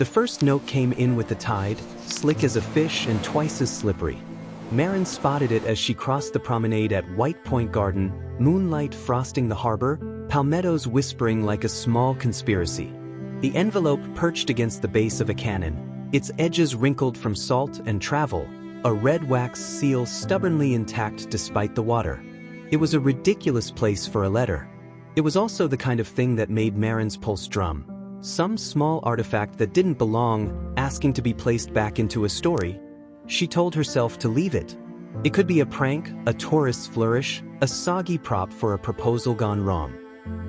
The first note came in with the tide, slick as a fish and twice as slippery. Marin spotted it as she crossed the promenade at White Point Garden, moonlight frosting the harbor, palmettos whispering like a small conspiracy. The envelope perched against the base of a cannon, its edges wrinkled from salt and travel, a red wax seal stubbornly intact despite the water. It was a ridiculous place for a letter. It was also the kind of thing that made Marin's pulse drum. Some small artifact that didn't belong, asking to be placed back into a story. She told herself to leave it. It could be a prank, a tourist's flourish, a soggy prop for a proposal gone wrong.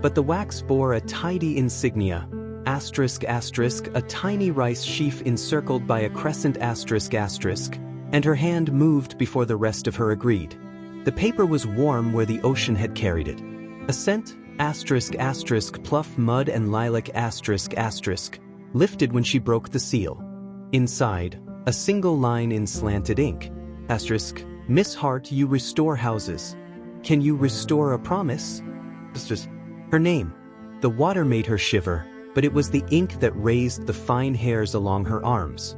But the wax bore a tidy insignia, asterisk asterisk, a tiny rice sheaf encircled by a crescent asterisk asterisk, and her hand moved before the rest of her agreed. The paper was warm where the ocean had carried it. A scent, asterisk asterisk, pluff mud and lilac asterisk asterisk, lifted when she broke the seal. Inside, a single line in slanted ink, asterisk, Miss Hart, you restore houses. Can you restore a promise? Her name. The water made her shiver, but it was the ink that raised the fine hairs along her arms.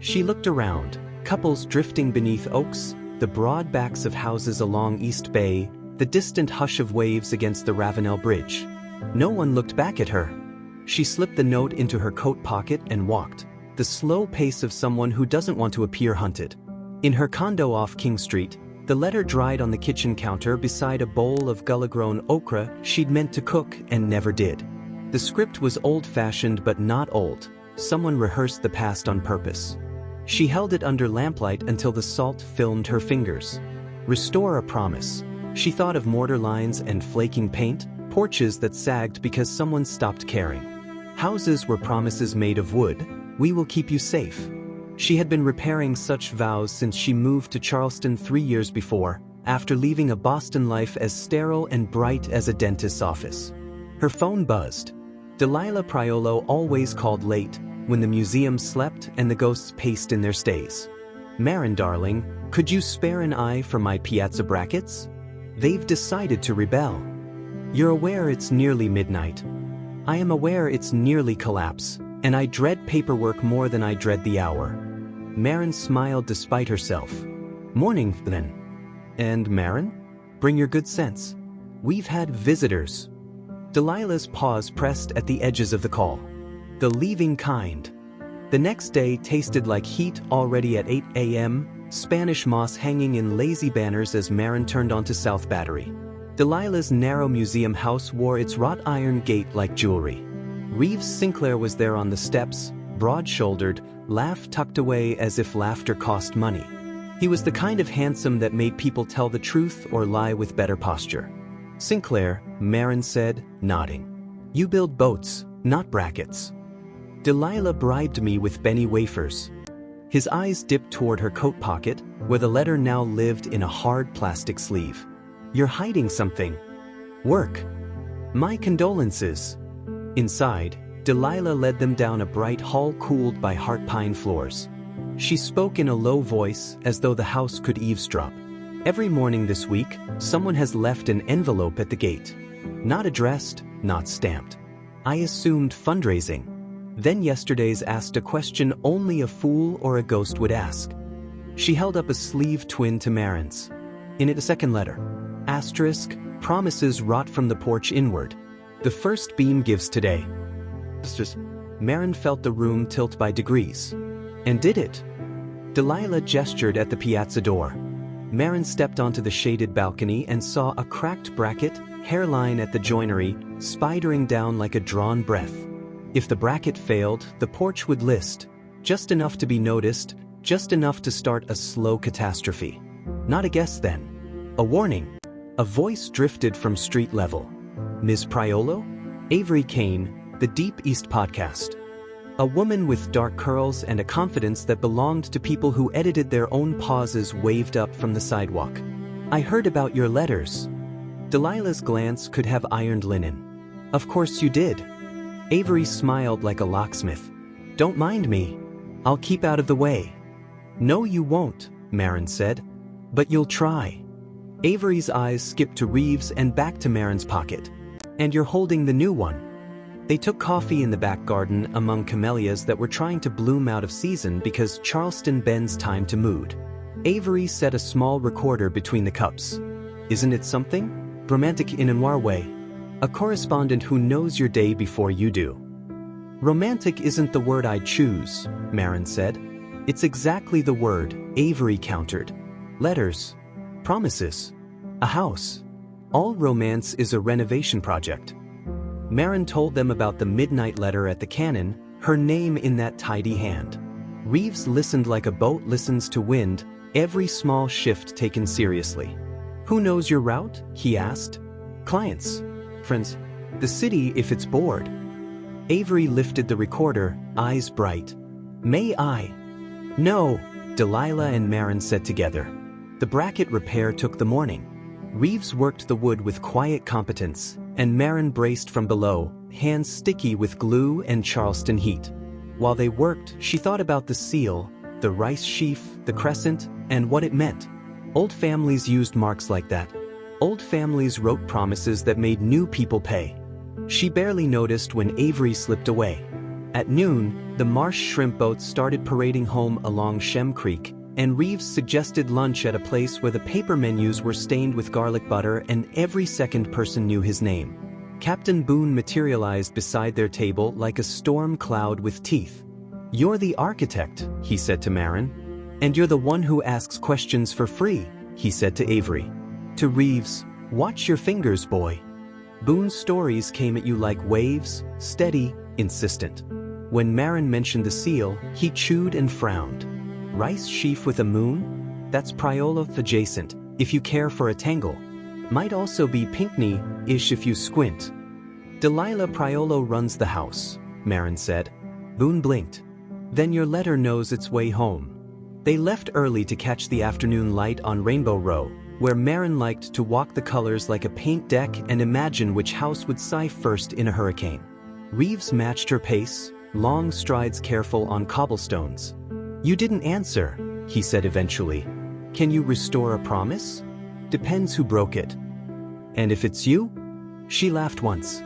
She looked around, couples drifting beneath oaks, the broad backs of houses along East Bay, the distant hush of waves against the Ravenel Bridge. No one looked back at her. She slipped the note into her coat pocket and walked, the slow pace of someone who doesn't want to appear hunted. In her condo off King Street, the letter dried on the kitchen counter beside a bowl of gully-grown okra she'd meant to cook and never did. The script was old-fashioned but not old. Someone rehearsed the past on purpose. She held it under lamplight until the salt filmed her fingers. Restore a promise. She thought of mortar lines and flaking paint, porches that sagged because someone stopped caring. Houses were promises made of wood. We will keep you safe. She had been repairing such vows since she moved to Charleston 3 years before, after leaving a Boston life as sterile and bright as a dentist's office. Her phone buzzed. Delilah Priolo always called late, when the museum slept and the ghosts paced in their stays. Marin, darling, could you spare an eye for my piazza brackets? They've decided to rebel. You're aware it's nearly midnight. I am aware it's nearly collapse, and I dread paperwork more than I dread the hour. Marin smiled despite herself. Morning, then. And Marin? Bring your good sense. We've had visitors. Delilah's paws pressed at the edges of the call. The leaving kind. The next day tasted like heat already at 8 a.m., Spanish moss hanging in lazy banners as Marin turned onto South Battery. Delilah's narrow museum house wore its wrought iron gate like jewelry. Reeves Sinclair was there on the steps, broad-shouldered, laugh tucked away as if laughter cost money. He was the kind of handsome that made people tell the truth or lie with better posture. Sinclair, Marin said, nodding. You build boats, not brackets. Delilah bribed me with Benny wafers. His eyes dipped toward her coat pocket, where the letter now lived in a hard plastic sleeve. You're hiding something. Work. My condolences. Inside, Delilah led them down a bright hall cooled by heart pine floors. She spoke in a low voice, as though the house could eavesdrop. Every morning this week, someone has left an envelope at the gate. Not addressed, not stamped. I assumed fundraising. Then yesterday's asked a question only a fool or a ghost would ask. She held up a sleeve twin to Marin's. In it a second letter. Asterisk, promises rot from the porch inward. The first beam gives today. Marin felt the room tilt by degrees. And did it? Delilah gestured at the piazza door. Marin stepped onto the shaded balcony and saw a cracked bracket, hairline at the joinery, spidering down like a drawn breath. If the bracket failed, the porch would list. Just enough to be noticed, just enough to start a slow catastrophe. Not a guess then. A warning. A voice drifted from street level. Ms. Priolo? Avery Kane, the Deep East Podcast. A woman with dark curls and a confidence that belonged to people who edited their own pauses waved up from the sidewalk. I heard about your letters. Delilah's glance could have ironed linen. Of course you did. Avery smiled like a locksmith. Don't mind me. I'll keep out of the way. No, you won't, Marin said. But you'll try. Avery's eyes skipped to Reeves and back to Marin's pocket. And you're holding the new one. They took coffee in the back garden among camellias that were trying to bloom out of season because Charleston bends time to mood. Avery set a small recorder between the cups. Isn't it something? Romantic in a noir way. A correspondent who knows your day before you do. Romantic isn't the word I'd choose, Marin said. It's exactly the word, Avery countered. Letters. Promises. A house. All romance is a renovation project. Marin told them about the midnight letter at the cannon, her name in that tidy hand. Reeves listened like a boat listens to wind, every small shift taken seriously. Who knows your route? He asked. Clients. Friends. The city if it's bored. Avery lifted the recorder, eyes bright. May I? No, Delilah and Marin said together. The bracket repair took the morning. Reeves worked the wood with quiet competence, and Marin braced from below, hands sticky with glue and Charleston heat. While they worked, she thought about the seal, the rice sheaf, the crescent, and what it meant. Old families used marks like that. Old families wrote promises that made new people pay. She barely noticed when Avery slipped away. At noon, the marsh shrimp boats started parading home along Shem Creek, and Reeves suggested lunch at a place where the paper menus were stained with garlic butter and every second person knew his name. Captain Boone materialized beside their table like a storm cloud with teeth. You're the architect, he said to Marin. And you're the one who asks questions for free, he said to Avery. To Reeves, watch your fingers, boy. Boone's stories came at you like waves, steady, insistent. When Marin mentioned the seal, he chewed and frowned. Rice sheaf with a moon? That's Priolo adjacent, if you care for a tangle. Might also be Pinckney-ish if you squint. Delilah Priolo runs the house, Marin said. Boone blinked. Then your letter knows its way home. They left early to catch the afternoon light on Rainbow Row, where Marin liked to walk the colors like a paint deck and imagine which house would sigh first in a hurricane. Reeves matched her pace, long strides careful on cobblestones. You didn't answer, he said eventually. Can you restore a promise? Depends who broke it. And if it's you? She laughed once.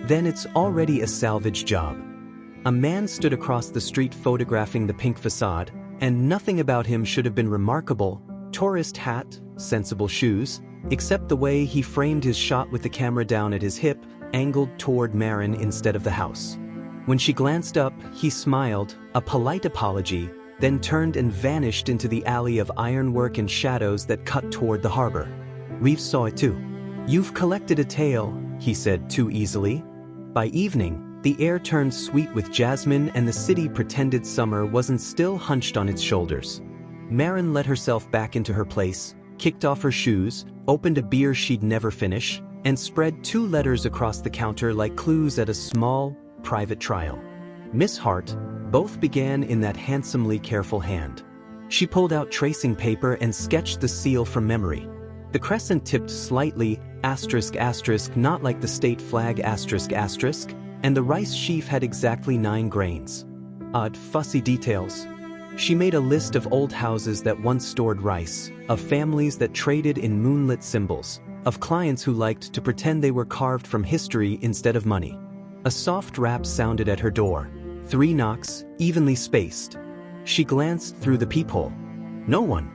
Then it's already a salvage job. A man stood across the street photographing the pink facade, and nothing about him should have been remarkable. Tourist hat, sensible shoes, except the way he framed his shot with the camera down at his hip, angled toward Marin instead of the house. When she glanced up, he smiled, a polite apology, then turned and vanished into the alley of ironwork and shadows that cut toward the harbor. Reeves saw it too. You've collected a tale, he said too easily. By evening, the air turned sweet with jasmine and the city pretended summer wasn't still hunched on its shoulders. Marin let herself back into her place, kicked off her shoes, opened a beer she'd never finish, and spread 2 letters across the counter like clues at a small, private trial. Miss Hart, both began in that handsomely careful hand. She pulled out tracing paper and sketched the seal from memory. The crescent tipped slightly, ***, not like the state flag ***, and the rice sheaf had exactly 9 grains. Odd, fussy details. She made a list of old houses that once stored rice, of families that traded in moonlit symbols, of clients who liked to pretend they were carved from history instead of money. A soft rap sounded at her door. 3 knocks, evenly spaced. She glanced through the peephole. No one.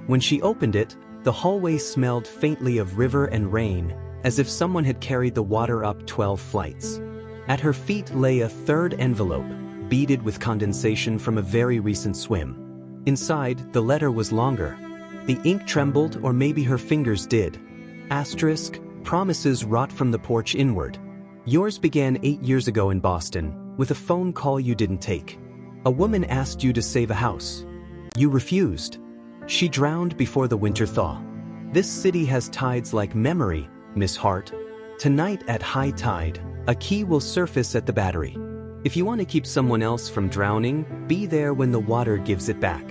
When she opened it, the hallway smelled faintly of river and rain, as if someone had carried the water up 12 flights. At her feet lay a 3rd envelope, beaded with condensation from a very recent swim. Inside, the letter was longer. The ink trembled, or maybe her fingers did. *, promises rot from the porch inward. Yours began 8 years ago in Boston, with a phone call you didn't take. A woman asked you to save a house. You refused. She drowned before the winter thaw. This city has tides like memory, Miss Hart. Tonight at high tide, a key will surface at the Battery. If you want to keep someone else from drowning, be there when the water gives it back.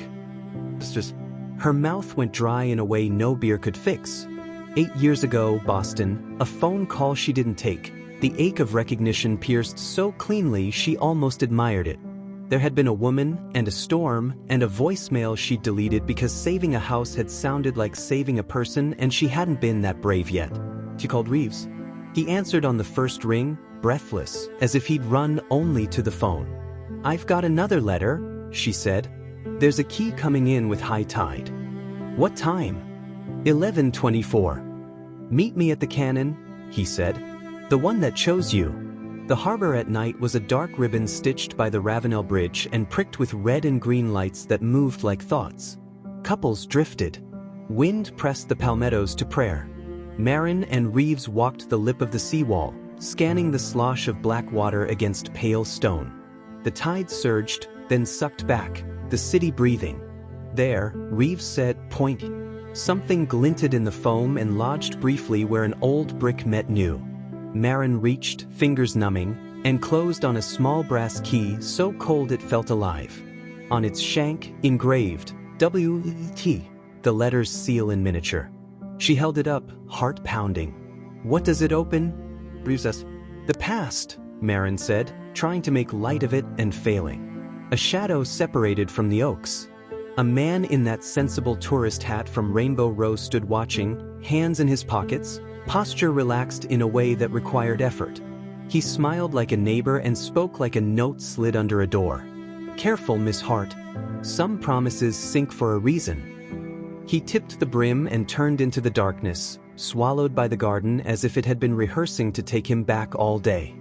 Her mouth went dry in a way no beer could fix. 8 years ago, Boston, a phone call she didn't take. The ache of recognition pierced so cleanly she almost admired it. There had been a woman, and a storm, and a voicemail she'd deleted because saving a house had sounded like saving a person and she hadn't been that brave yet. She called Reeves. He answered on the first ring, breathless, as if he'd run only to the phone. "I've got another letter," she said. "There's a key coming in with high tide." "What time?" 11:24. "Meet me at the cannon," he said. "The one that chose you." The harbor at night was a dark ribbon stitched by the Ravenel Bridge and pricked with red and green lights that moved like thoughts. Couples drifted. Wind pressed the palmettos to prayer. Marin and Reeves walked the lip of the seawall, scanning the slosh of black water against pale stone. The tide surged, then sucked back, the city breathing. "There," Reeves said, pointing. Something glinted in the foam and lodged briefly where an old brick met new. Marin reached, fingers numbing, and closed on a small brass key so cold it felt alive. On its shank, engraved, W.E.T., the letters seal in miniature. She held it up, heart pounding. "What does it open?" Reeves asked. "The past," Marin said, trying to make light of it and failing. A shadow separated from the oaks. A man in that sensible tourist hat from Rainbow Row stood watching, hands in his pockets, posture relaxed in a way that required effort. He smiled like a neighbor and spoke like a note slid under a door. "Careful, Miss Hart. Some promises sink for a reason." He tipped the brim and turned into the darkness, swallowed by the garden as if it had been rehearsing to take him back all day.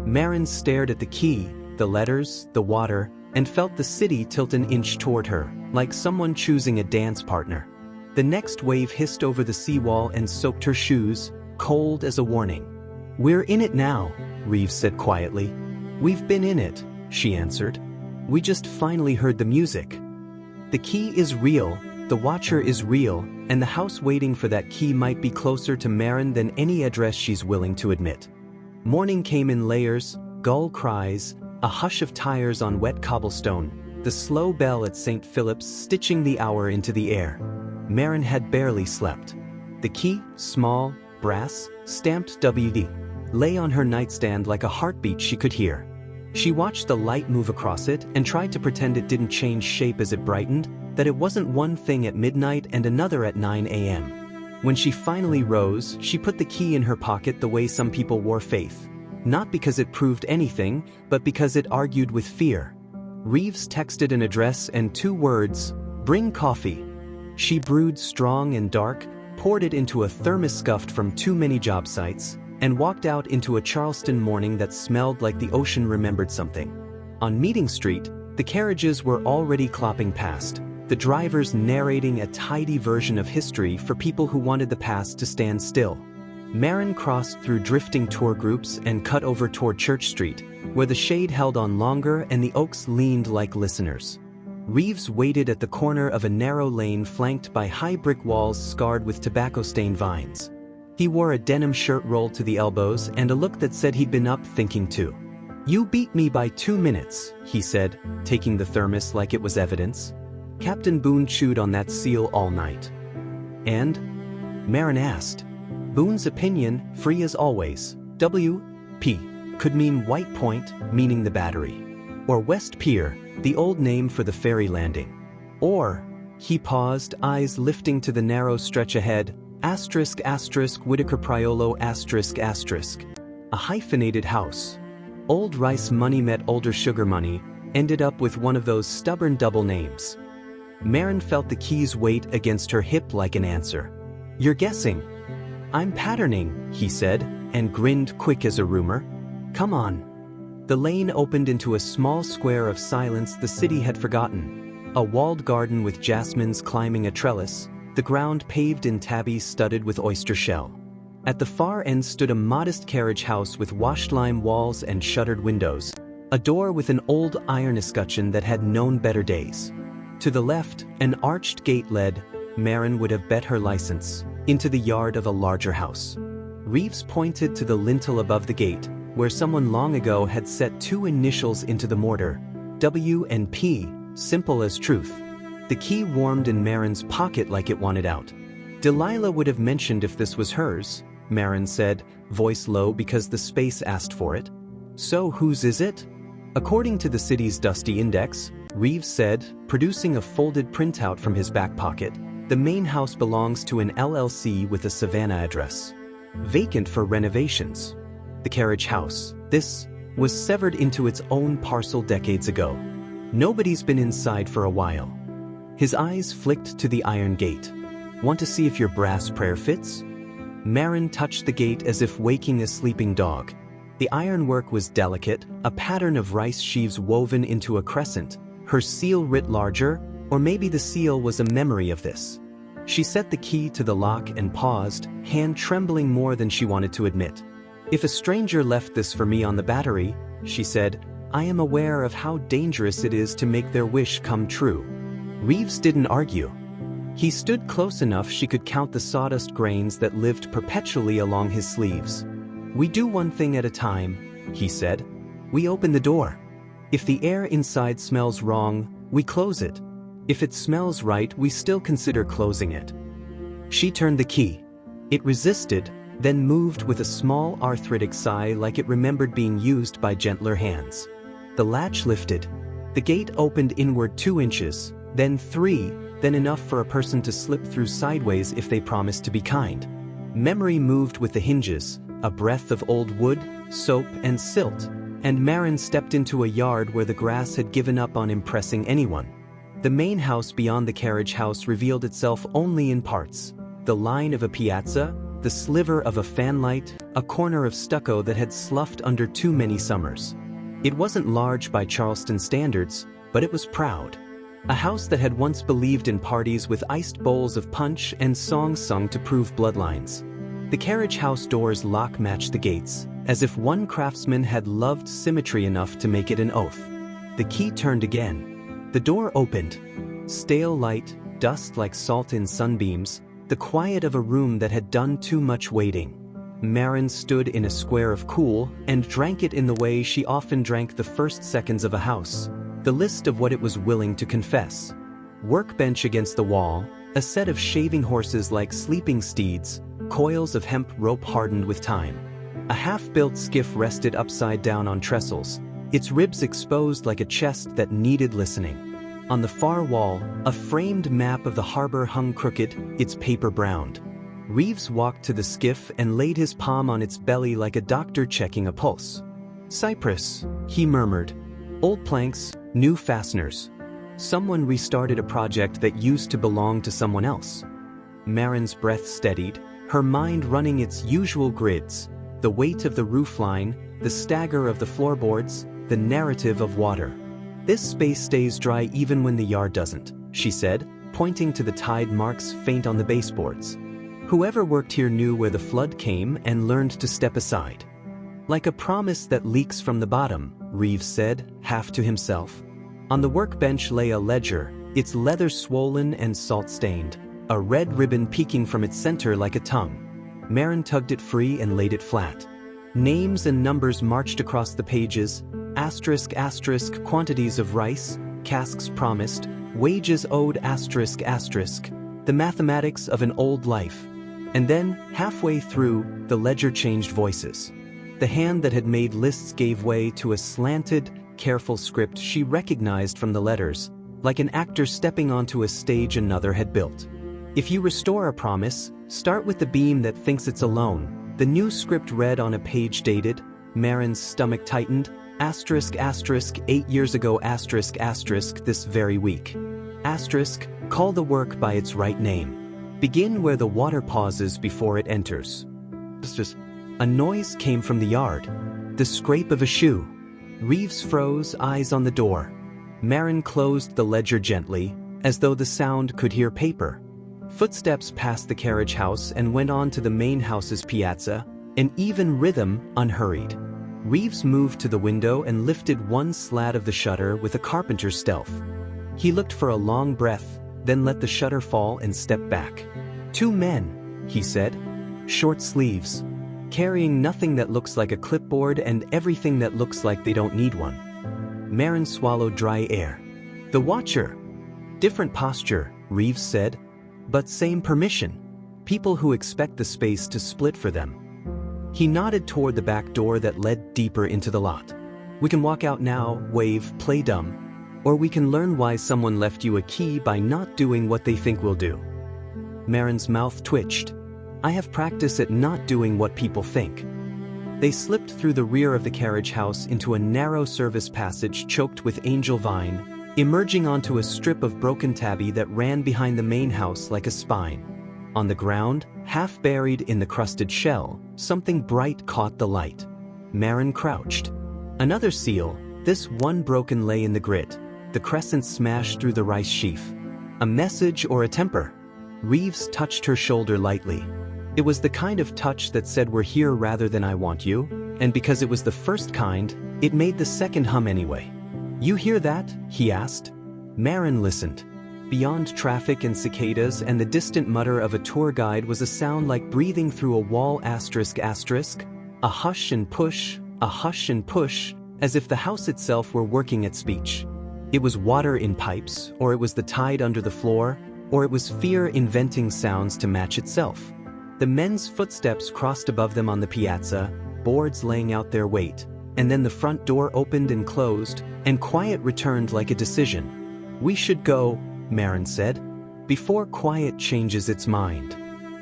Marin stared at the key, the letters, the water, and felt the city tilt an inch toward her, like someone choosing a dance partner. The next wave hissed over the seawall and soaked her shoes, cold as a warning. "We're in it now," Reeves said quietly. "We've been in it," she answered. "We just finally heard the music. The key is real, the watcher is real, and the house waiting for that key might be closer to Marin than any address she's willing to admit." Morning came in layers, gull cries, a hush of tires on wet cobblestone, the slow bell at St. Philip's stitching the hour into the air. Marin had barely slept. The key, small, brass, stamped W.D., lay on her nightstand like a heartbeat she could hear. She watched the light move across it and tried to pretend it didn't change shape as it brightened, that it wasn't one thing at midnight and another at 9 a.m. When she finally rose, she put the key in her pocket the way some people wore faith. Not because it proved anything, but because it argued with fear. Reeves texted an address and 2 words, "Bring coffee." She brewed strong and dark, poured it into a thermos scuffed from too many job sites, and walked out into a Charleston morning that smelled like the ocean remembered something. On Meeting Street, the carriages were already clopping past, the drivers narrating a tidy version of history for people who wanted the past to stand still. Marin crossed through drifting tour groups and cut over toward Church Street, where the shade held on longer and the oaks leaned like listeners. Reeves waited at the corner of a narrow lane flanked by high brick walls scarred with tobacco-stained vines. He wore a denim shirt rolled to the elbows and a look that said he'd been up thinking too. "You beat me by 2 minutes," he said, taking the thermos like it was evidence. "Captain Boone chewed on that seal all night." "And?" Marin asked. Boone's opinion, free as always. W.P. could mean White Point, meaning the Battery. Or West Pier, the old name for the ferry landing. Or, he paused, eyes lifting to the narrow stretch ahead, *** Whitaker Priolo ***. A hyphenated house. Old rice money met older sugar money, ended up with one of those stubborn double names. Marin felt the key's weight against her hip like an answer. "You're guessing." "I'm patterning," he said, and grinned quick as a rumor. "Come on." The lane opened into a small square of silence the city had forgotten. A walled garden with jasmines climbing a trellis, the ground paved in tabbies studded with oyster shell. At the far end stood a modest carriage house with washed lime walls and shuttered windows, a door with an old iron escutcheon that had known better days. To the left, an arched gate led, Marin would have bet her license, into the yard of a larger house. Reeves pointed to the lintel above the gate, where someone long ago had set 2 initials into the mortar, W and P, simple as truth. The key warmed in Marin's pocket like it wanted out. "Delilah would have mentioned if this was hers," Marin said, voice low because the space asked for it. "So whose is it?" "According to the city's dusty index," Reeves said, producing a folded printout from his back pocket, "the main house belongs to an LLC with a Savannah address. Vacant for renovations." The carriage house, This was severed into its own parcel decades ago. Nobody's been inside for a while. His eyes flicked to the iron gate. Want to see if your brass prayer fits? Marin touched the gate as if waking a sleeping dog. The ironwork was delicate, a pattern of rice sheaves woven into a crescent, her seal writ larger, or maybe the seal was a memory of this. She set the key to the lock and paused, hand trembling more than she wanted to admit. If a stranger left this for me on the battery, she said, I am aware of how dangerous it is to make their wish come true. Reeves didn't argue. He stood close enough she could count the sawdust grains that lived perpetually along his sleeves. We do one thing at a time, he said. We open the door. If the air inside smells wrong, we close it. If it smells right, we still consider closing it. She turned the key. It resisted, then moved with a small arthritic sigh like it remembered being used by gentler hands. The latch lifted. The gate opened inward 2 inches, then 3, then enough for a person to slip through sideways if they promised to be kind. Memory moved with the hinges, a breath of old wood, soap, and silt, and Marin stepped into a yard where the grass had given up on impressing anyone. The main house beyond the carriage house revealed itself only in parts. The line of a piazza, the sliver of a fanlight, a corner of stucco that had sloughed under too many summers. It wasn't large by Charleston standards, but it was proud. A house that had once believed in parties with iced bowls of punch and songs sung to prove bloodlines. The carriage house door's lock matched the gates, as if one craftsman had loved symmetry enough to make it an oath. The key turned again. The door opened. Stale light, dust like salt in sunbeams, the quiet of a room that had done too much waiting. Marin stood in a square of cool and drank it in the way she often drank the first seconds of a house. The list of what it was willing to confess. Workbench against the wall, a set of shaving horses like sleeping steeds, coils of hemp rope hardened with time. A half-built skiff rested upside down on trestles, its ribs exposed like a chest that needed listening. On the far wall, a framed map of the harbor hung crooked, its paper browned. Reeves walked to the skiff and laid his palm on its belly like a doctor checking a pulse. Cypress, he murmured. Old planks, new fasteners. Someone restarted a project that used to belong to someone else. Marin's breath steadied, her mind running its usual grids, the weight of the roofline, the stagger of the floorboards, the narrative of water. This space stays dry even when the yard doesn't, she said, pointing to the tide marks faint on the baseboards. Whoever worked here knew where the flood came and learned to step aside. Like a promise that leaks from the bottom, Reeves said, half to himself. On the workbench lay a ledger, its leather swollen and salt-stained, a red ribbon peeking from its center like a tongue. Marin tugged it free and laid it flat. Names and numbers marched across the pages, asterisk asterisk quantities of rice, casks promised, wages owed asterisk asterisk, the mathematics of an old life. And then, halfway through, the ledger changed voices. The hand that had made lists gave way to a slanted, careful script she recognized from the letters, like an actor stepping onto a stage another had built. If you restore a promise, start with the beam that thinks it's alone. The new script read on a page dated, Marin's stomach tightened, asterisk asterisk 8 years ago asterisk asterisk this very week. Asterisk, call the work by its right name. Begin where the water pauses before it enters. A noise came from the yard. The scrape of a shoe. Reeves froze, eyes on the door. Marin closed the ledger gently, as though the sound could hear paper. Footsteps passed the carriage house and went on to the main house's piazza, an even rhythm, unhurried. Reeves moved to the window and lifted one slat of the shutter with a carpenter's stealth. He looked for a long breath, then let the shutter fall and stepped back. 2 men, he said. Short sleeves. Carrying nothing that looks like a clipboard and everything that looks like they don't need one. Marin swallowed dry air. The watcher. Different posture, Reeves said. But same permission. People who expect the space to split for them. He nodded toward the back door that led deeper into the lot. We can walk out now, wave, play dumb. Or we can learn why someone left you a key by not doing what they think we'll do. Marin's mouth twitched. I have practice at not doing what people think. They slipped through the rear of the carriage house into a narrow service passage choked with angel vine, emerging onto a strip of broken tabby that ran behind the main house like a spine. On the ground, half buried in the crusted shell, something bright caught the light. Marin crouched. Another seal, this one broken lay in the grit, the crescent smashed through the rice sheaf. A message or a temper? Reeves touched her shoulder lightly. It was the kind of touch that said we're here rather than I want you, and because it was the first kind, it made the second hum anyway. You hear that? He asked. Marin listened. Beyond traffic and cicadas and the distant mutter of a tour guide was a sound like breathing through a wall asterisk asterisk, a hush and push, as if the house itself were working at speech. It was water in pipes, or it was the tide under the floor, or it was fear inventing sounds to match itself. The men's footsteps crossed above them on the piazza, boards laying out their weight, and then the front door opened and closed, and quiet returned like a decision. We should go, Marin said, before quiet changes its mind.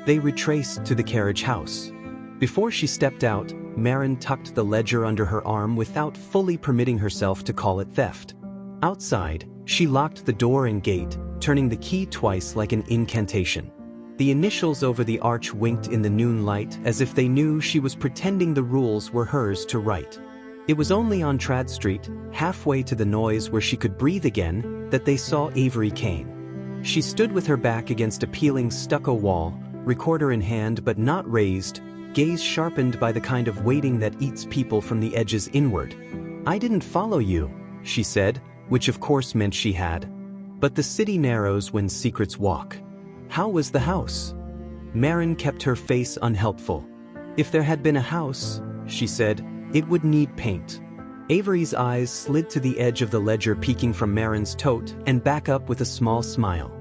They retraced to the carriage house. Before she stepped out, Marin tucked the ledger under her arm without fully permitting herself to call it theft. Outside, she locked the door and gate, turning the key twice like an incantation. The initials over the arch winked in the noon light as if they knew she was pretending the rules were hers to write. It was only on Trad Street, halfway to the noise where she could breathe again, that they saw Avery Kane. She stood with her back against a peeling stucco wall, recorder in hand but not raised, gaze sharpened by the kind of waiting that eats people from the edges inward. I didn't follow you, she said, which of course meant she had. But the city narrows when secrets walk. How was the house? Marin kept her face unhelpful. If there had been a house, she said, it would need paint. Avery's eyes slid to the edge of the ledger peeking from Marin's tote and back up with a small smile.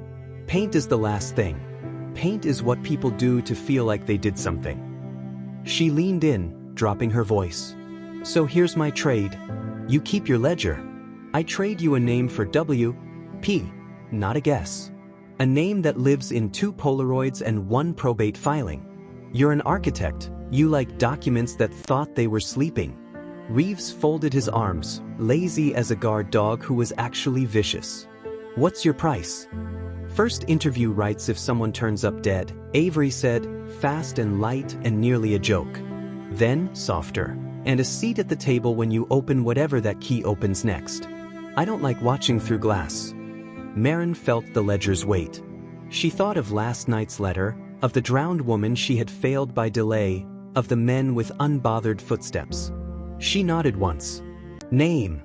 Paint is the last thing. Paint is what people do to feel like they did something. She leaned in, dropping her voice. So here's my trade. You keep your ledger. I trade you a name for W.P., not a guess. A name that lives in 2 Polaroids and 1 probate filing. You're an architect, you like documents that thought they were sleeping. Reeves folded his arms, lazy as a guard dog who was actually vicious. What's your price? First interview writes if someone turns up dead, Avery said, fast and light and nearly a joke. Then, softer, and a seat at the table when you open whatever that key opens next. I don't like watching through glass. Marin felt the ledger's weight. She thought of last night's letter, of the drowned woman she had failed by delay, of the men with unbothered footsteps. She nodded once. Name.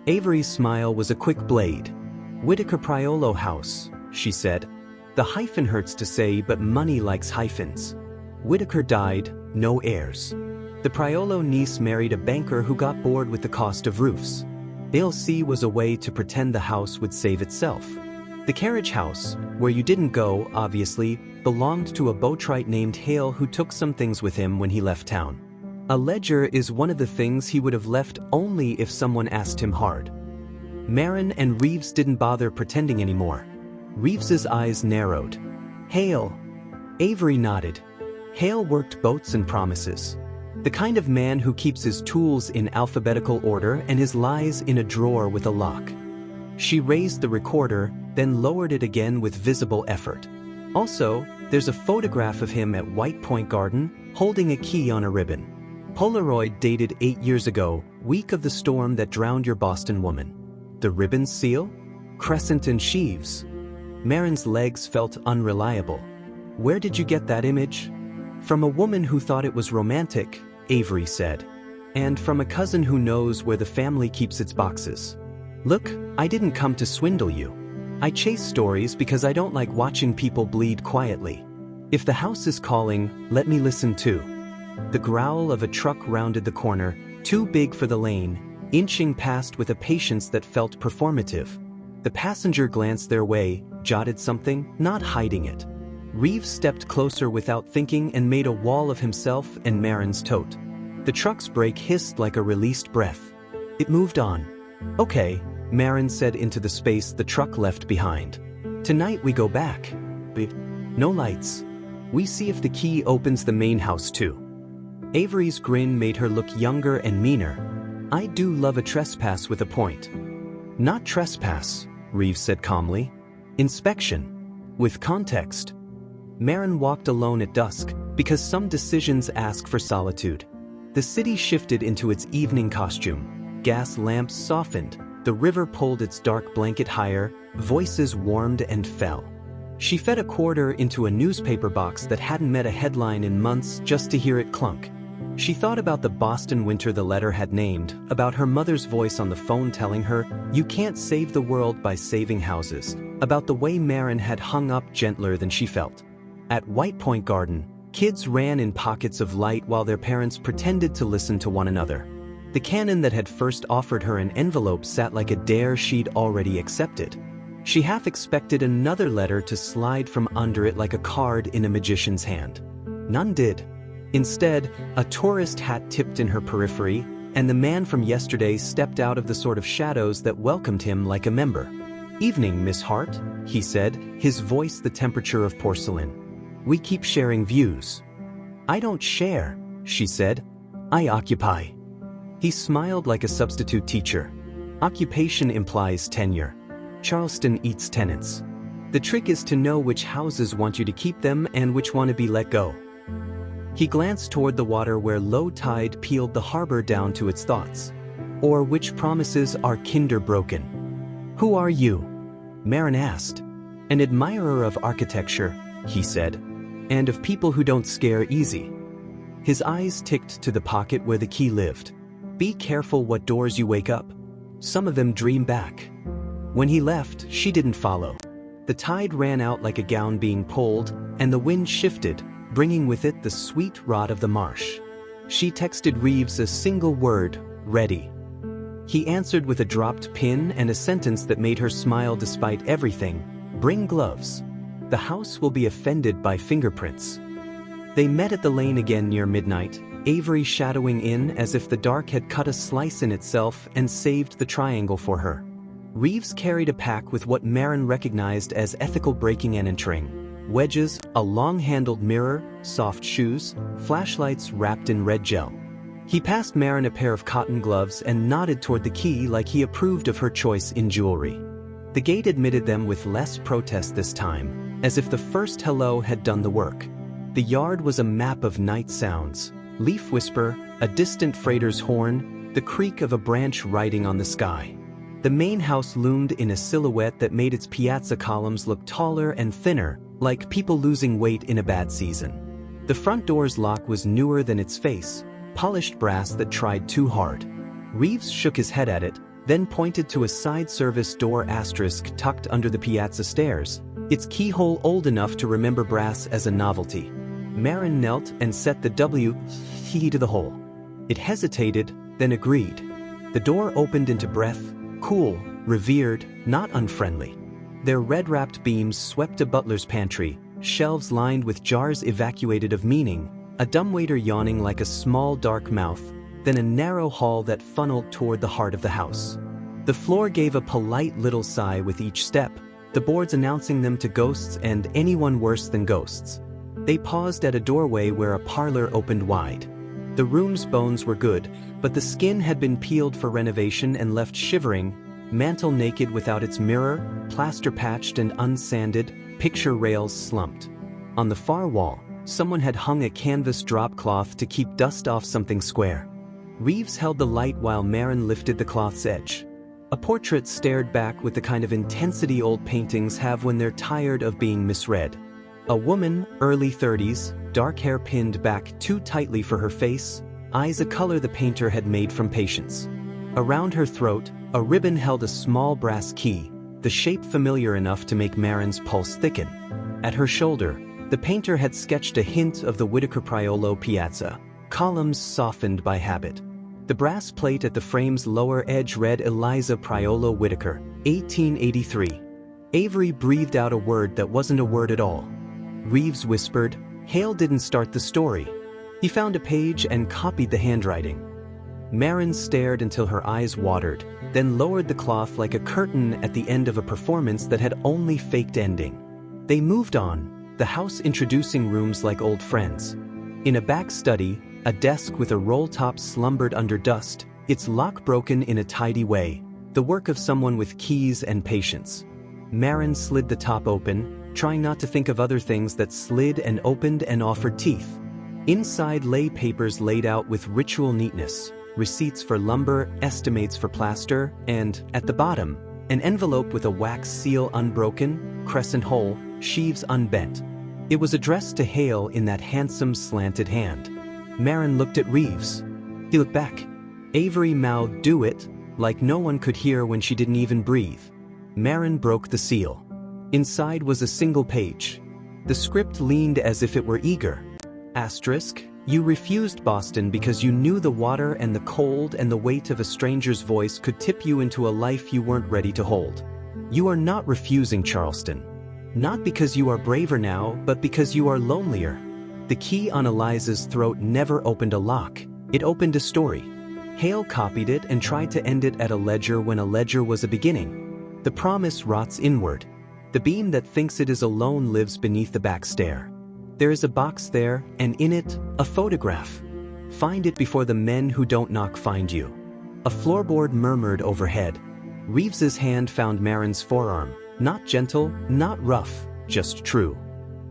Avery's smile was a quick blade. Whitaker Priolo House, she said. The hyphen hurts to say, but money likes hyphens. Whitaker died, no heirs. The Priolo niece married a banker who got bored with the cost of roofs. ALC was a way to pretend the house would save itself. The carriage house, where you didn't go, obviously, belonged to a Bowtrite named Hale who took some things with him when he left town. A ledger is one of the things he would have left only if someone asked him hard. Marin and Reeves didn't bother pretending anymore. Reeves's eyes narrowed. Hale. Avery nodded. Hale worked boats and promises. The kind of man who keeps his tools in alphabetical order and his lies in a drawer with a lock. She raised the recorder, then lowered it again with visible effort. Also, there's a photograph of him at White Point Garden, holding a key on a ribbon. Polaroid dated 8 years ago, week of the storm that drowned your Boston woman. The ribbon's seal? Crescent and sheaves. Marin's legs felt unreliable. Where did you get that image? From a woman who thought it was romantic, Avery said. And from a cousin who knows where the family keeps its boxes. Look, I didn't come to swindle you. I chase stories because I don't like watching people bleed quietly. If the house is calling, let me listen too. The growl of a truck rounded the corner, too big for the lane, inching past with a patience that felt performative. The passenger glanced their way, jotted something, not hiding it. Reeves stepped closer without thinking and made a wall of himself and Marin's tote. The truck's brake hissed like a released breath. It moved on. Okay, Marin said into the space the truck left behind. Tonight we go back. But no lights. We see if the key opens the main house too. Avery's grin made her look younger and meaner. "I do love a trespass with a point." "Not trespass," Reeves said calmly. "Inspection. With context." Marin walked alone at dusk, because some decisions ask for solitude. The city shifted into its evening costume. Gas lamps softened, the river pulled its dark blanket higher, voices warmed and fell. She fed a quarter into a newspaper box that hadn't met a headline in months just to hear it clunk. She thought about the Boston winter the letter had named, about her mother's voice on the phone telling her, "You can't save the world by saving houses," about the way Marin had hung up gentler than she felt. At White Point Garden, kids ran in pockets of light while their parents pretended to listen to one another. The canon that had first offered her an envelope sat like a dare she'd already accepted. She half expected another letter to slide from under it like a card in a magician's hand. None did. Instead, a tourist hat tipped in her periphery, and the man from yesterday stepped out of the sort of shadows that welcomed him like a member. "Evening, Miss Hart," he said, his voice the temperature of porcelain. "We keep sharing views." "I don't share," she said. "I occupy." He smiled like a substitute teacher. Occupation implies tenure. Charleston eats tenants. The trick is to know which houses want you to keep them and which want to be let go. He glanced toward the water where low tide peeled the harbor down to its thoughts. "Or which promises are kinder broken." "Who are you?" Marin asked. "An admirer of architecture," he said, "and of people who don't scare easy." His eyes ticked to the pocket where the key lived. "Be careful what doors you wake up. Some of them dream back." When he left, she didn't follow. The tide ran out like a gown being pulled, and the wind shifted, bringing with it the sweet rot of the marsh. She texted Reeves a single word, "Ready." He answered with a dropped pin and a sentence that made her smile despite everything, "Bring gloves. The house will be offended by fingerprints." They met at the lane again near midnight, Avery shadowing in as if the dark had cut a slice in itself and saved the triangle for her. Reeves carried a pack with what Marin recognized as ethical breaking and entering. Wedges, a long-handled mirror, soft shoes, flashlights wrapped in red gel. He passed Marin a pair of cotton gloves and nodded toward the key like he approved of her choice in jewelry. The gate admitted them with less protest this time, as if the first hello had done the work. The yard was a map of night sounds: leaf whisper, a distant freighter's horn, the creak of a branch riding on the sky. The main house loomed in a silhouette that made its piazza columns look taller and thinner, like people losing weight in a bad season. The front door's lock was newer than its face, polished brass that tried too hard. Reeves shook his head at it, then pointed to a side service door asterisk tucked under the piazza stairs, its keyhole old enough to remember brass as a novelty. Marin knelt and set the W key to the hole. It hesitated, then agreed. The door opened into breath, cool, revered, not unfriendly. Their red-wrapped beams swept a butler's pantry, shelves lined with jars evacuated of meaning, a dumbwaiter yawning like a small dark mouth, then a narrow hall that funneled toward the heart of the house. The floor gave a polite little sigh with each step, the boards announcing them to ghosts and anyone worse than ghosts. They paused at a doorway where a parlor opened wide. The room's bones were good, but the skin had been peeled for renovation and left shivering, mantel naked without its mirror, plaster patched and unsanded, picture rails slumped. On the far wall, someone had hung a canvas drop cloth to keep dust off something square. Reeves held the light while Marin lifted the cloth's edge. A portrait stared back with the kind of intensity old paintings have when they're tired of being misread. A woman, early 30s, dark hair pinned back too tightly for her face, eyes a color the painter had made from patience. Around her throat, a ribbon held a small brass key, the shape familiar enough to make Marin's pulse thicken. At her shoulder, the painter had sketched a hint of the Whitaker Priolo piazza, columns softened by habit. The brass plate at the frame's lower edge read Eliza Priolo Whitaker, 1883. Avery breathed out a word that wasn't a word at all. Reeves whispered, "Hale didn't start the story." He found a page and copied the handwriting. Marin stared until her eyes watered, then lowered the cloth like a curtain at the end of a performance that had only faked ending. They moved on, the house introducing rooms like old friends. In a back study, A desk with a roll top slumbered under dust, its lock broken in a tidy way, the work of someone with keys and patience. Marin slid the top open, trying not to think of other things that slid and opened and offered teeth. Inside lay papers laid out with ritual neatness, receipts for lumber, estimates for plaster, and, at the bottom, an envelope with a wax seal unbroken, crescent hole, sheaves unbent. It was addressed to Hale in that handsome slanted hand. Marin looked at Reeves. He looked back. Avery mouthed "Do it," like no one could hear when she didn't even breathe. Marin broke the seal. Inside was a single page. The script leaned as if it were eager. Asterisk, you refused Boston because you knew the water and the cold and the weight of a stranger's voice could tip you into a life you weren't ready to hold. You are not refusing Charleston. Not because you are braver now, but because you are lonelier. The key on Eliza's throat never opened a lock. It opened a story. Hale copied it and tried to end it at a ledger when a ledger was a beginning. The promise rots inward. The beam that thinks it is alone lives beneath the back stair. There is a box there, and in it, a photograph. Find it before the men who don't knock find you. A floorboard murmured overhead. Reeves's hand found Marin's forearm. Not gentle, not rough, just true.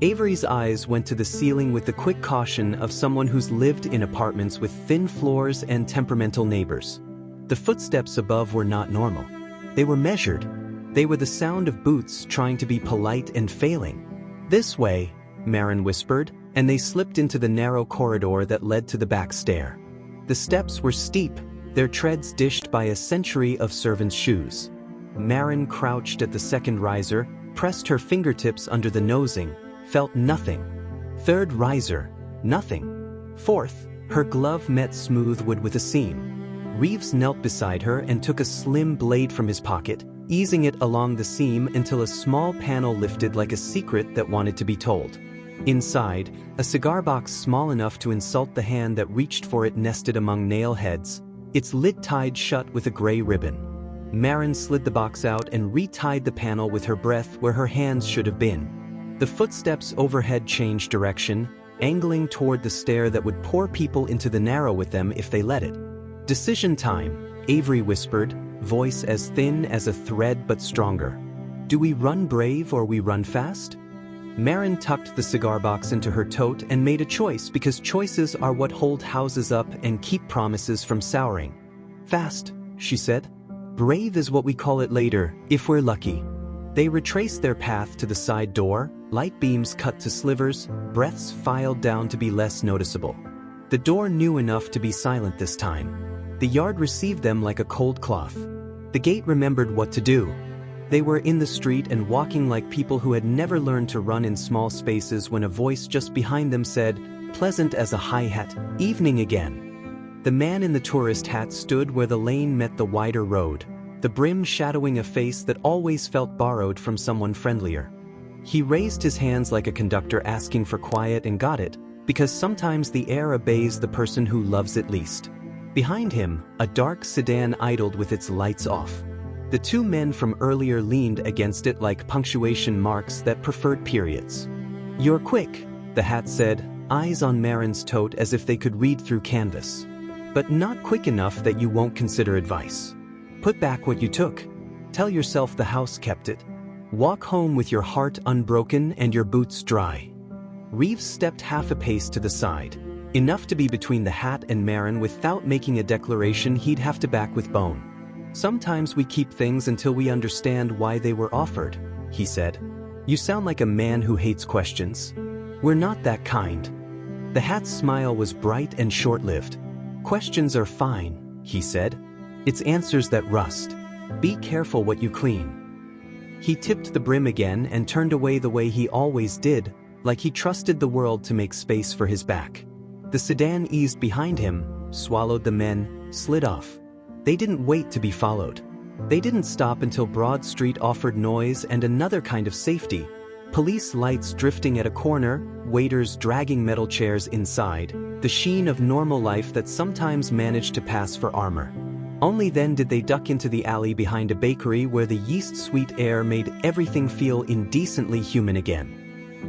Avery's eyes went to the ceiling with the quick caution of someone who's lived in apartments with thin floors and temperamental neighbors. The footsteps above were not normal. They were measured. They were the sound of boots trying to be polite and failing. This way, Marin whispered, and they slipped into the narrow corridor that led to the back stair. The steps were steep, their treads dished by a century of servants' shoes. Marin crouched at the second riser, pressed her fingertips under the nosing, felt nothing. Third riser, nothing. Fourth, her glove met smooth wood with a seam. Reeves knelt beside her and took a slim blade from his pocket, easing it along the seam until a small panel lifted like a secret that wanted to be told. Inside, a cigar box small enough to insult the hand that reached for it nested among nail heads, its lid tied shut with a gray ribbon. Marin slid the box out and retied the panel with her breath where her hands should have been. The footsteps overhead changed direction, angling toward the stair that would pour people into the narrow with them if they let it. Decision time, Avery whispered, voice as thin as a thread but stronger. Do we run brave or we run fast? Marin tucked the cigar box into her tote and made a choice because choices are what hold houses up and keep promises from souring. Fast, she said. Brave is what we call it later, if we're lucky. They retraced their path to the side door, light beams cut to slivers, breaths filed down to be less noticeable. The door knew enough to be silent this time. The yard received them like a cold cloth. The gate remembered what to do. They were in the street and walking like people who had never learned to run in small spaces when a voice just behind them said, pleasant as a hi-hat, evening again. The man in the tourist hat stood where the lane met the wider road, the brim shadowing a face that always felt borrowed from someone friendlier. He raised his hands like a conductor asking for quiet and got it, because sometimes the air obeys the person who loves it least. Behind him, a dark sedan idled with its lights off. The two men from earlier leaned against it like punctuation marks that preferred periods. You're quick, the hat said, eyes on Marin's tote as if they could read through canvas. But not quick enough that you won't consider advice. Put back what you took. Tell yourself the house kept it. Walk home with your heart unbroken and your boots dry. Reeves stepped half a pace to the side, enough to be between the hat and Marin without making a declaration he'd have to back with bone. Sometimes we keep things until we understand why they were offered, he said. You sound like a man who hates questions. We're not that kind. The hat's smile was bright and short-lived. Questions are fine, he said. It's answers that rust. Be careful what you clean. He tipped the brim again and turned away the way he always did, like he trusted the world to make space for his back. The sedan eased behind him, swallowed the men, slid off. They didn't wait to be followed. They didn't stop until Broad Street offered noise and another kind of safety. Police lights drifting at a corner, waiters dragging metal chairs inside, the sheen of normal life that sometimes managed to pass for armor. Only then did they duck into the alley behind a bakery where the yeast-sweet air made everything feel indecently human again.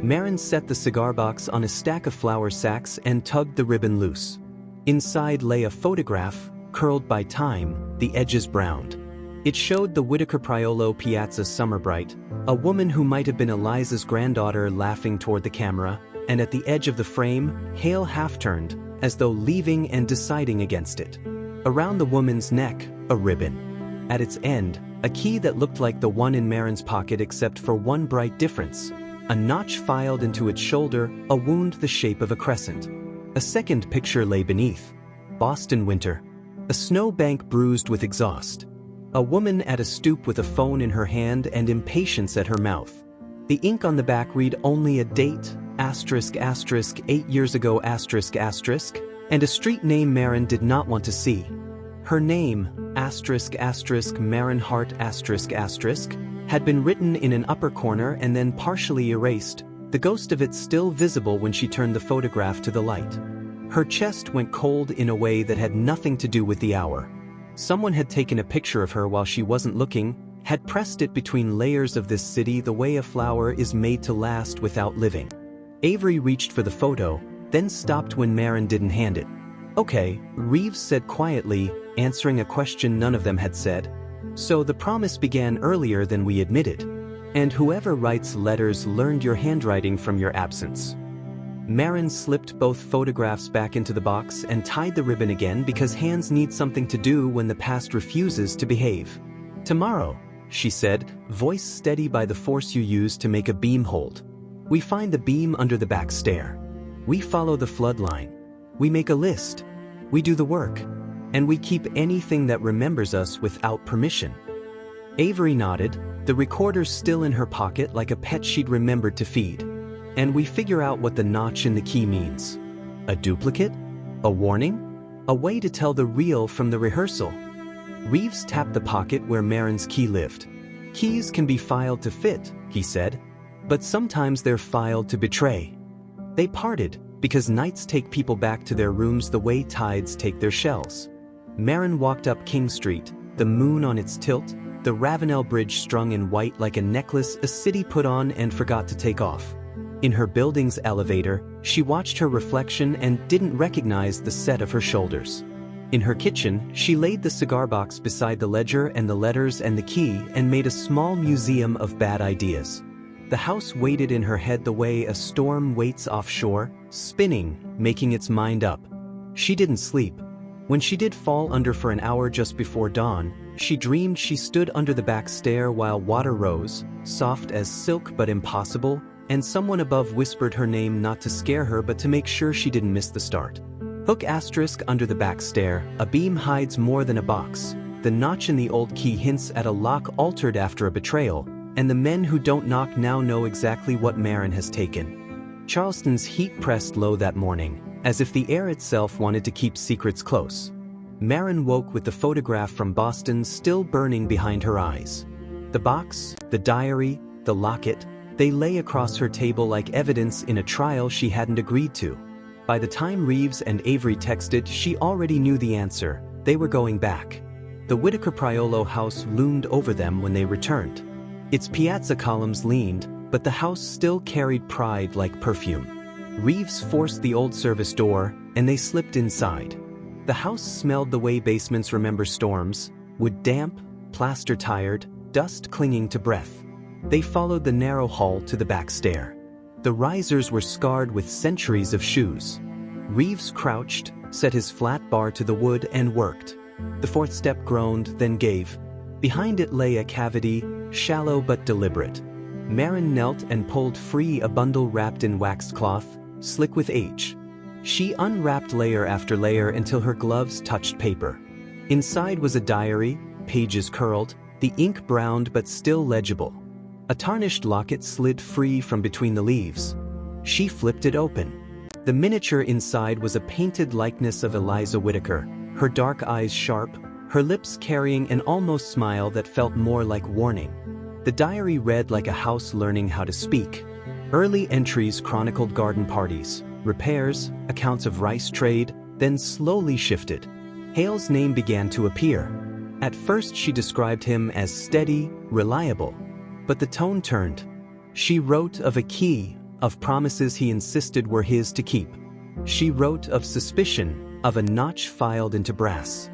Marin set the cigar box on a stack of flour sacks and tugged the ribbon loose. Inside lay a photograph, curled by time, the edges browned. It showed the Whitaker Priolo Piazza Summerbright, a woman who might have been Eliza's granddaughter laughing toward the camera, and at the edge of the frame, Hale half-turned, as though leaving and deciding against it. Around the woman's neck, a ribbon. At its end, a key that looked like the one in Marin's pocket except for one bright difference. A notch filed into its shoulder, a wound the shape of a crescent. A second picture lay beneath. Boston winter. A snowbank bruised with exhaust. A woman at a stoop with a phone in her hand and impatience at her mouth. The ink on the back read only a date, asterisk asterisk 8 years ago asterisk asterisk, and a street name Marin did not want to see. Her name, asterisk asterisk Marin Hart asterisk asterisk, had been written in an upper corner and then partially erased, the ghost of it still visible when she turned the photograph to the light. Her chest went cold in a way that had nothing to do with the hour. Someone had taken a picture of her while she wasn't looking, had pressed it between layers of this city the way a flower is made to last without living. Avery reached for the photo, then stopped when Marin didn't hand it. "Okay," Reeves said quietly, answering a question none of them had said. "So the promise began earlier than we admitted. And whoever writes letters learned your handwriting from your absence." Marin slipped both photographs back into the box and tied the ribbon again because hands need something to do when the past refuses to behave. "Tomorrow," she said, voice steady by the force you use to make a beam hold. "We find the beam under the back stair. We follow the flood line. We make a list. We do the work. And we keep anything that remembers us without permission." Avery nodded, the recorder still in her pocket like a pet she'd remembered to feed. "And we figure out what the notch in the key means. A duplicate? A warning? A way to tell the real from the rehearsal." Reeves tapped the pocket where Marin's key lived. "Keys can be filed to fit," he said. "But sometimes they're filed to betray." They parted, because nights take people back to their rooms the way tides take their shells. Marin walked up King Street, the moon on its tilt, the Ravenel Bridge strung in white like a necklace a city put on and forgot to take off. In her building's elevator, she watched her reflection and didn't recognize the set of her shoulders. In her kitchen, she laid the cigar box beside the ledger and the letters and the key and made a small museum of bad ideas. The house waited in her head the way a storm waits offshore, spinning, making its mind up. She didn't sleep. When she did fall under for an hour just before dawn, she dreamed she stood under the back stair while water rose, soft as silk but impossible, and someone above whispered her name not to scare her but to make sure she didn't miss the start. Hook asterisk under the back stair, a beam hides more than a box. The notch in the old key hints at a lock altered after a betrayal, and the men who don't knock now know exactly what Marin has taken. Charleston's heat pressed low that morning, as if the air itself wanted to keep secrets close. Marin woke with the photograph from Boston still burning behind her eyes. The box, the diary, the locket, they lay across her table like evidence in a trial she hadn't agreed to. By the time Reeves and Avery texted, she already knew the answer. They were going back. The Whitaker Priolo house loomed over them when they returned. Its piazza columns leaned, but the house still carried pride like perfume. Reeves forced the old service door, and they slipped inside. The house smelled the way basements remember storms, wood damp, plaster tired, dust clinging to breath. They followed the narrow hall to the back stair. The risers were scarred with centuries of shoes. Reeves crouched, set his flat bar to the wood and worked. The fourth step groaned, then gave. Behind it lay a cavity, shallow but deliberate. Marin knelt and pulled free a bundle wrapped in waxed cloth, slick with age. She unwrapped layer after layer until her gloves touched paper. Inside was a diary, pages curled, the ink browned but still legible. A tarnished locket slid free from between the leaves. She flipped it open. The miniature inside was a painted likeness of Eliza Whitaker, her dark eyes sharp, her lips carrying an almost smile that felt more like warning. The diary read like a house learning how to speak. Early entries chronicled garden parties, repairs, accounts of rice trade, then slowly shifted. Hale's name began to appear. At first she described him as steady, reliable. But the tone turned. She wrote of a key, of promises he insisted were his to keep. She wrote of suspicion, of a notch filed into brass.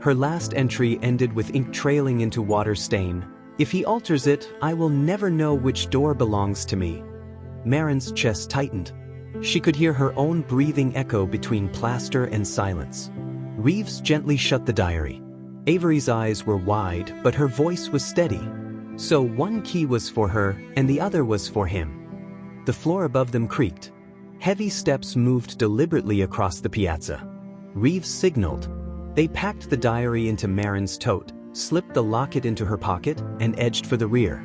Her last entry ended with ink trailing into water stain. "If he alters it, I will never know which door belongs to me." Marin's chest tightened. She could hear her own breathing echo between plaster and silence. Reeves gently shut the diary. Avery's eyes were wide, but her voice was steady. So one key was for her, and the other was for him. The floor above them creaked. Heavy steps moved deliberately across the piazza. Reeves signaled. They packed the diary into Marin's tote, slipped the locket into her pocket, and edged for the rear.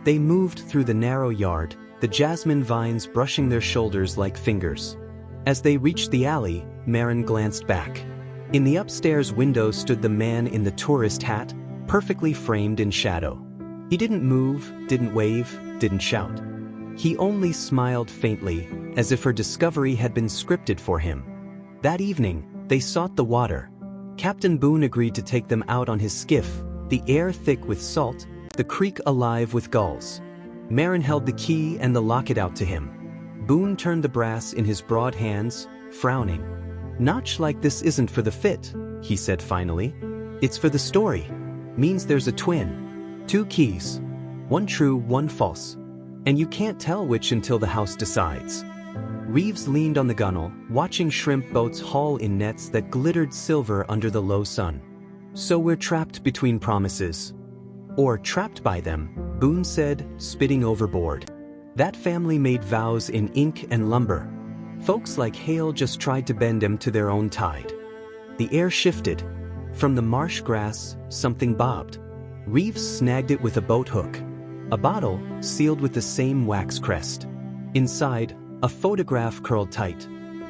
They moved through the narrow yard, the jasmine vines brushing their shoulders like fingers. As they reached the alley, Marin glanced back. In the upstairs window stood the man in the tourist hat, perfectly framed in shadow. He didn't move, didn't wave, didn't shout. He only smiled faintly, as if her discovery had been scripted for him. That evening, they sought the water. Captain Boone agreed to take them out on his skiff, the air thick with salt, the creek alive with gulls. Marin held the key and the locket out to him. Boone turned the brass in his broad hands, frowning. "Notch like this isn't for the fit," he said finally. "It's for the story. Means there's a twin. 2 keys. One true, one false. And you can't tell which until the house decides." Reeves leaned on the gunwale, watching shrimp boats haul in nets that glittered silver under the low sun. "So we're trapped between promises." "Or trapped by them," Boone said, spitting overboard. "That family made vows in ink and lumber. Folks like Hale just tried to bend them to their own tide." The air shifted. From the marsh grass, something bobbed. Reeves snagged it with a boat hook. A bottle, sealed with the same wax crest. Inside, a photograph curled tight.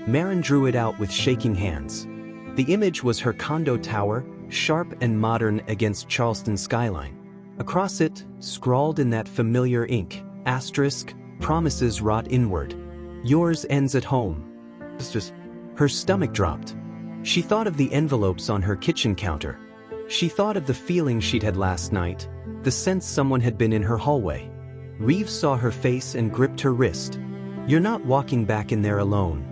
Marin drew it out with shaking hands. The image was her condo tower, sharp and modern against Charleston skyline. Across it, scrawled in that familiar ink, asterisk, "Promises rot inward. Yours ends at home." Her stomach dropped. She thought of the envelopes on her kitchen counter. She thought of the feeling she'd had last night, the sense someone had been in her hallway. Reeves saw her face and gripped her wrist. "You're not walking back in there alone."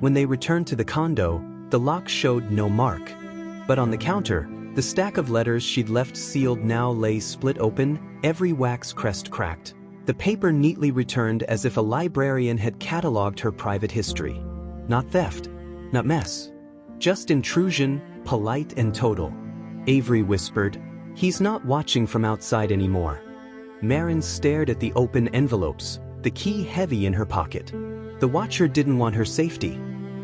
When they returned to the condo, the lock showed no mark. But on the counter, the stack of letters she'd left sealed now lay split open, every wax crest cracked. The paper neatly returned as if a librarian had catalogued her private history. Not theft, not mess. Just intrusion, polite and total. Avery whispered, "He's not watching from outside anymore." Marin stared at the open envelopes, the key heavy in her pocket. The watcher didn't want her safety.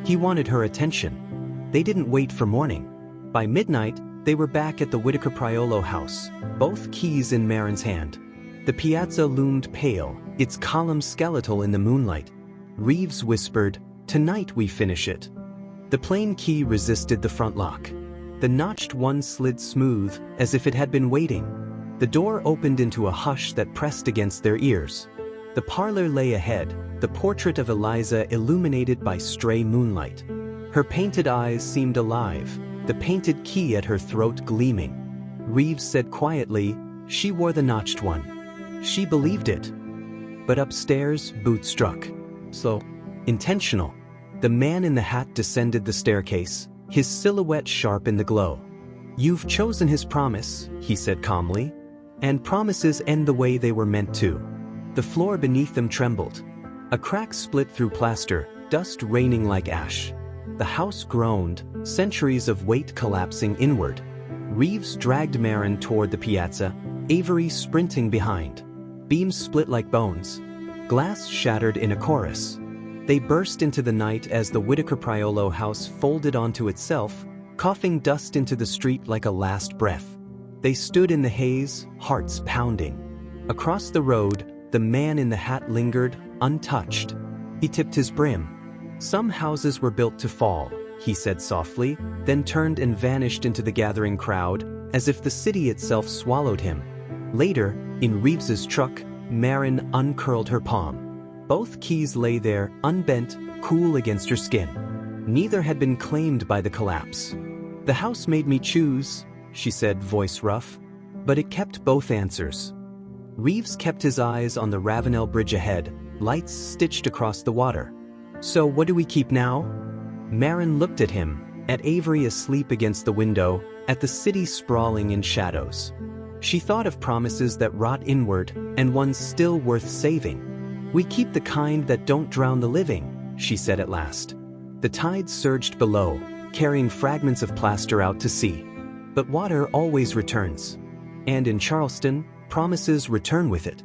He wanted her attention. They didn't wait for morning. By midnight, they were back at the Whitaker Priolo house, both keys in Marin's hand. The piazza loomed pale, its columns skeletal in the moonlight. Reeves whispered, "Tonight we finish it." The plain key resisted the front lock. The notched one slid smooth, as if it had been waiting. The door opened into a hush that pressed against their ears. The parlor lay ahead, the portrait of Eliza illuminated by stray moonlight. Her painted eyes seemed alive, the painted key at her throat gleaming. Reeves said quietly, "She wore the notched one. She believed it." But upstairs, boots struck. Slow. Intentional. The man in the hat descended the staircase, his silhouette sharp in the glow. "You've chosen his promise," he said calmly. "And promises end the way they were meant to." The floor beneath them trembled. A crack split through plaster, dust raining like ash. The house groaned, centuries of weight collapsing inward. Reeves dragged Marin toward the piazza, Avery sprinting behind. Beams split like bones. Glass shattered in a chorus. They burst into the night as the Whitaker Priolo house folded onto itself, coughing dust into the street like a last breath. They stood in the haze, hearts pounding. Across the road, the man in the hat lingered, untouched. He tipped his brim. "Some houses were built to fall," he said softly, then turned and vanished into the gathering crowd, as if the city itself swallowed him. Later, in Reeves's truck, Marin uncurled her palm. Both keys lay there, unbent, cool against her skin. Neither had been claimed by the collapse. "The house made me choose," she said, voice rough. But it kept both answers. Reeves kept his eyes on the Ravenel Bridge ahead, lights stitched across the water. "So what do we keep now?" Marin looked at him, at Avery asleep against the window, at the city sprawling in shadows. She thought of promises that rot inward, and ones still worth saving. "We keep the kind that don't drown the living," she said at last. The tide surged below, carrying fragments of plaster out to sea. But water always returns. And in Charleston, promises return with it.